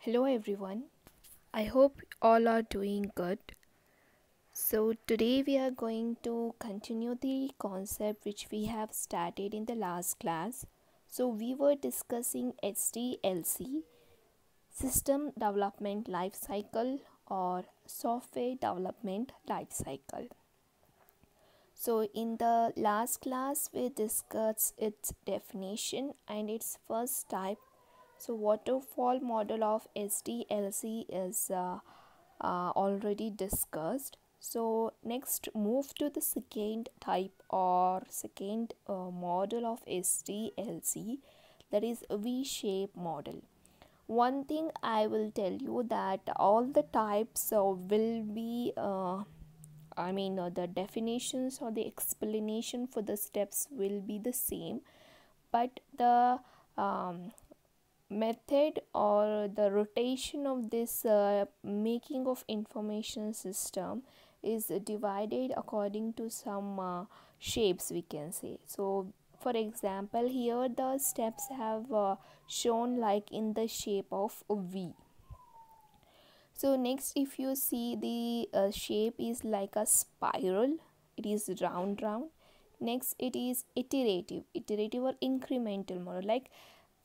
Hello everyone. I hope all are doing good. So today we are going to continue the concept which we have started in the last class. So we were discussing SDLC, System Development Life Cycle, or Software Development Life Cycle. So in the last class we discussed its definition and its first type. So waterfall model of SDLC is already discussed. So next move to the second type or second model of SDLC, that is a V-shape model. One thing I will tell you that all the types will be the definitions or the explanation for the steps will be the same, but the method or the rotation of this making of information system is divided according to some shapes, we can say. So for example, here the steps have shown like in the shape of a V. So next, if you see the shape is like a spiral, it is round. Next, it is iterative or incremental model, like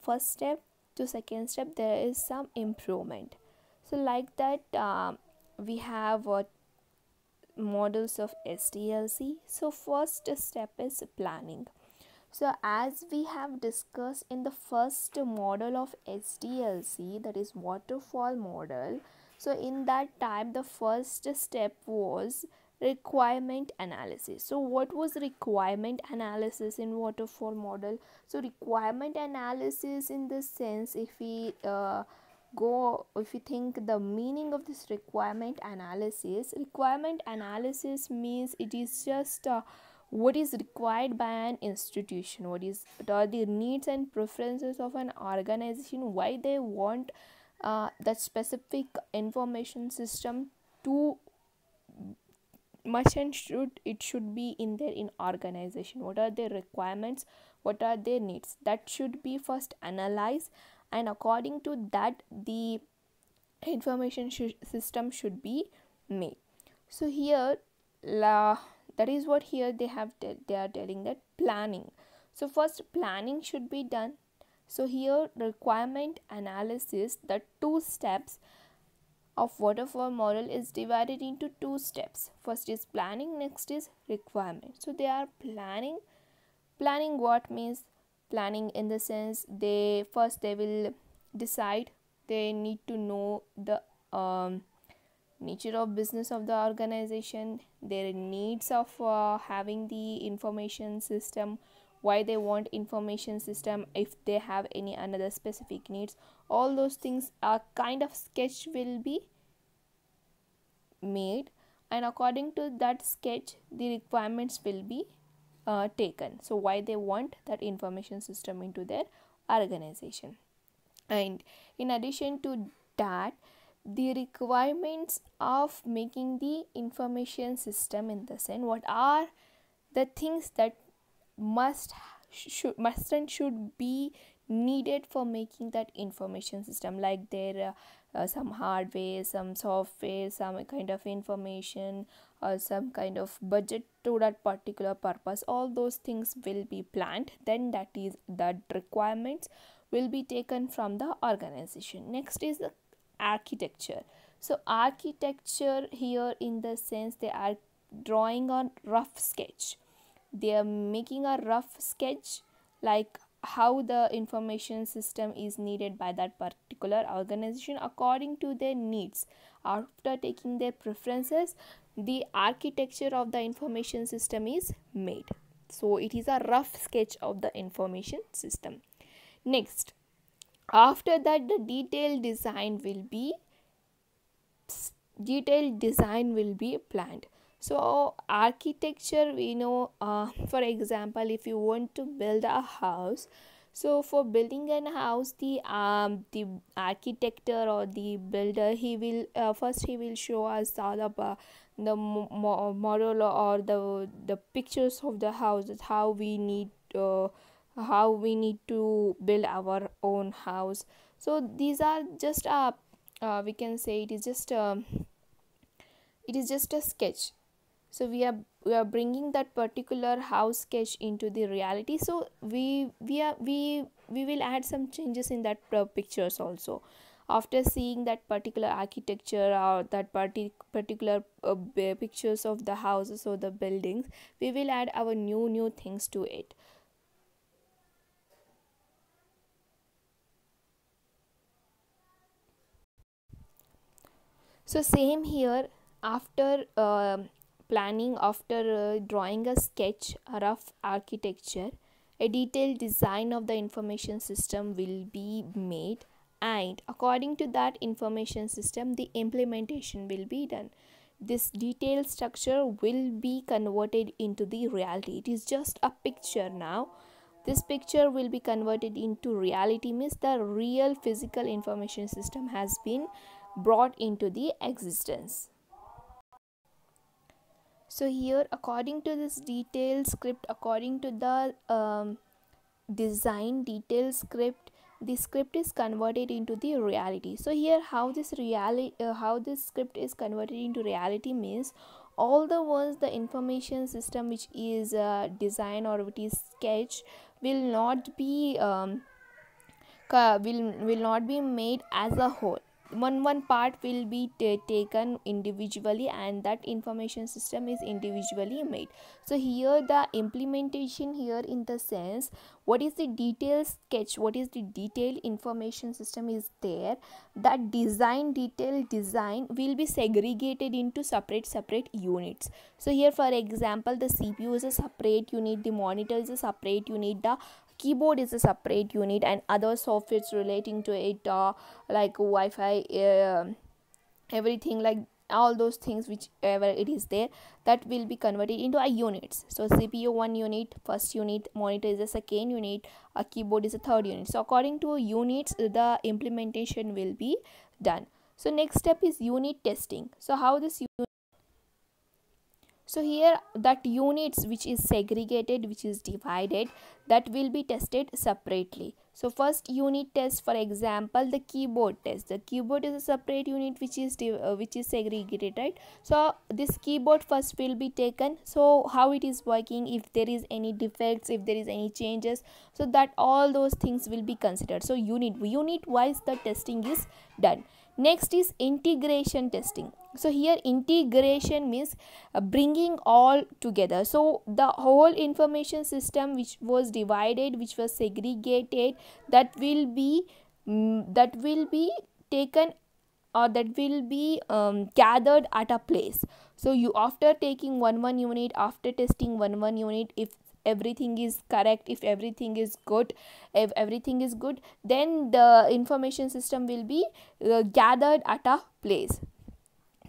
first step to second step there is some improvement. So like that, we have models of SDLC. So first step is planning. So as we have discussed in the first model of SDLC, that is waterfall model, so in that type the first step was requirement analysis. So what was requirement analysis in waterfall model? So requirement analysis, in the sense, if we think the meaning of this requirement analysis means it is just what is required by an institution, what are the needs and preferences of an organization, why they want that specific information system to much and should be in their in organization, what are their requirements, what are their needs, that should be first analyzed, and according to that the information system should be made. So here that is what here they are telling, that planning. So first planning should be done. So here requirement analysis, the two steps of waterfall model is divided into two steps. First is planning, next is requirement. So they are planning. What means planning in the sense, they will decide, they need to know the nature of business of the organization, their needs of having the information system, why they want information system, if they have any another specific needs, all those things are kind of sketch will be made, and according to that sketch the requirements will be taken. So why they want that information system into their organization. And in addition to that, the requirements of making the information system, in the sense, what are the things that must and should be needed for making that information system, like there some hardware, some software, some kind of information, or some kind of budget to that particular purpose. All those things will be planned, then that requirements will be taken from the organization. Next is the architecture. So architecture here, in the sense, they are drawing a rough sketch, they are making a rough sketch like how the information system is needed by that particular organization according to their needs. After taking their preferences, the architecture of the information system is made. So it is a rough sketch of the information system. Next, after that, the detailed design will be planned. So architecture, we know, for example, if you want to build a house, so for building a house, the architect or the builder, he will first he will show us all about the model or the pictures of the houses, how we need how we need to build our own house. So these are just we can say it is just a sketch. So we are bringing that particular house sketch into the reality. So we will add some changes in that pictures also. After seeing that particular architecture or that particular pictures of the houses or the buildings, we will add our new things to it. So same here. After planning, after drawing a sketch, a rough architecture, a detailed design of the information system will be made, and according to that information system the implementation will be done. This detailed structure will be converted into the reality. It is just a picture now. This picture will be converted into reality, means the real physical information system has been brought into the existence. So here, according to this detailed script, according to the design detailed script, the script is converted into the reality. So here, how this script is converted into reality means, all the ones the information system which is designed or which is sketched will not be will not be made as a whole. One part will be taken individually, and that information system is individually made. So here the implementation here, in the sense, what is the detailed sketch, what is the detailed information system is there, that detailed design will be segregated into separate units. So here, for example, the CPU is a separate unit, the monitor is a separate unit, the keyboard is a separate unit, and other softwares relating to it, like Wi-Fi, everything, like all those things whichever it is there, that will be converted into a units. So CPU one unit, first unit, monitor is a second unit, a keyboard is a third unit. So according to units the implementation will be done. So next step is unit testing. So how this so here, that units which is segregated, which is divided, that will be tested separately. So first unit test, for example, the keyboard test. The keyboard is a separate unit which is segregated, right? So this keyboard first will be taken. So how it is working, if there is any defects, if there is any changes, so that all those things will be considered. So unit wise the testing is done. Next is integration testing. So here integration means bringing all together. So the whole information system which was divided, which was segregated, that will be taken, or that will be gathered at a place. So you, after taking one unit, after testing one unit, if everything is correct, if everything is good, then the information system will be gathered at a place.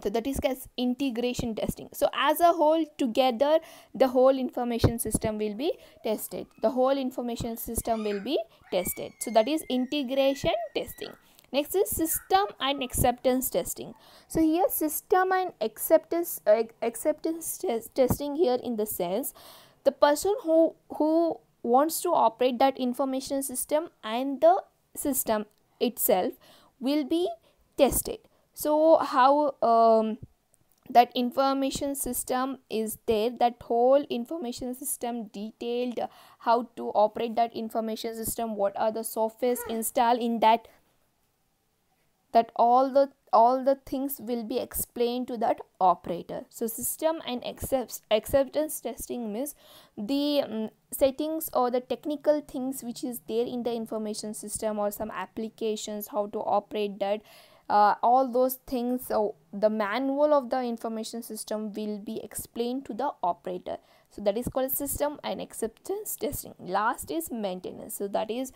So that is as integration testing. So as a whole together, the whole information system will be tested. So that is integration testing. Next is system and acceptance testing. So here system and acceptance testing here, in the sense, the person who wants to operate that information system and the system itself will be tested. So how that information system is there, that whole information system detailed, how to operate that information system, what are the softwares installed in that, all the things will be explained to that operator. So system and acceptance testing means the settings or the technical things which is there in the information system, or some applications, how to operate that, all those things. So the manual of the information system will be explained to the operator. So that is called system and acceptance testing. Last is maintenance. So that is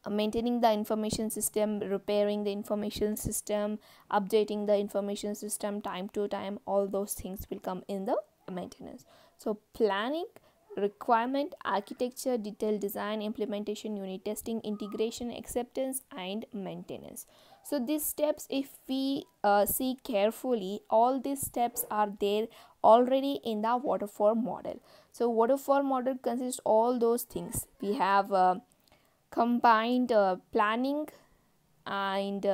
maintaining the information system, repairing the information system, updating the information system time to time. All those things will come in the maintenance. So planning, requirement, architecture, detailed design, implementation, unit testing, integration, acceptance, and maintenance. So these steps, if we see carefully, all these steps are there already in the waterfall model. So waterfall model consists all those things. We have combined planning and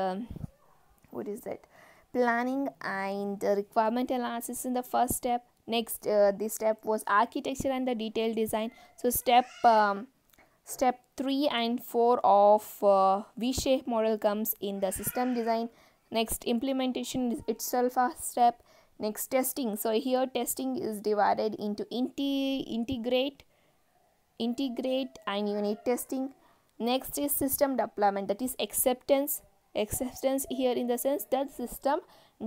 what is that, planning and requirement analysis in the first step. Next, this step was architecture and the detailed design. So step 3 and 4 of V-shape model comes in the system design. Next, implementation is itself a step. Next, testing. So here testing is divided into integrate and unit testing. Next is system deployment, that is acceptance here in the sense that system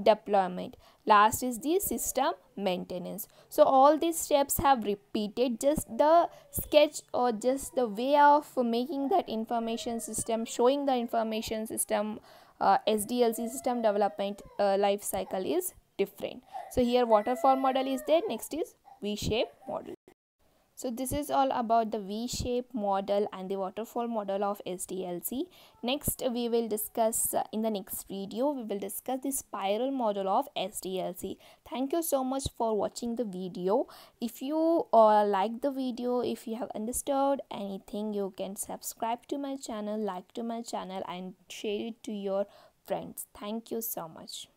deployment. Last is the system maintenance. So all these steps have repeated, just the sketch or just the way of making that information system, showing the information system SDLC, system development life cycle, is different. So here waterfall model is there. Next is V-shape model. So this is all about the V-shape model and the waterfall model of SDLC. Next, we will discuss in the next video, we will discuss the spiral model of SDLC. Thank you so much for watching the video. If you like the video, if you have understood anything, you can subscribe to my channel, like to my channel, and share it to your friends. Thank you so much.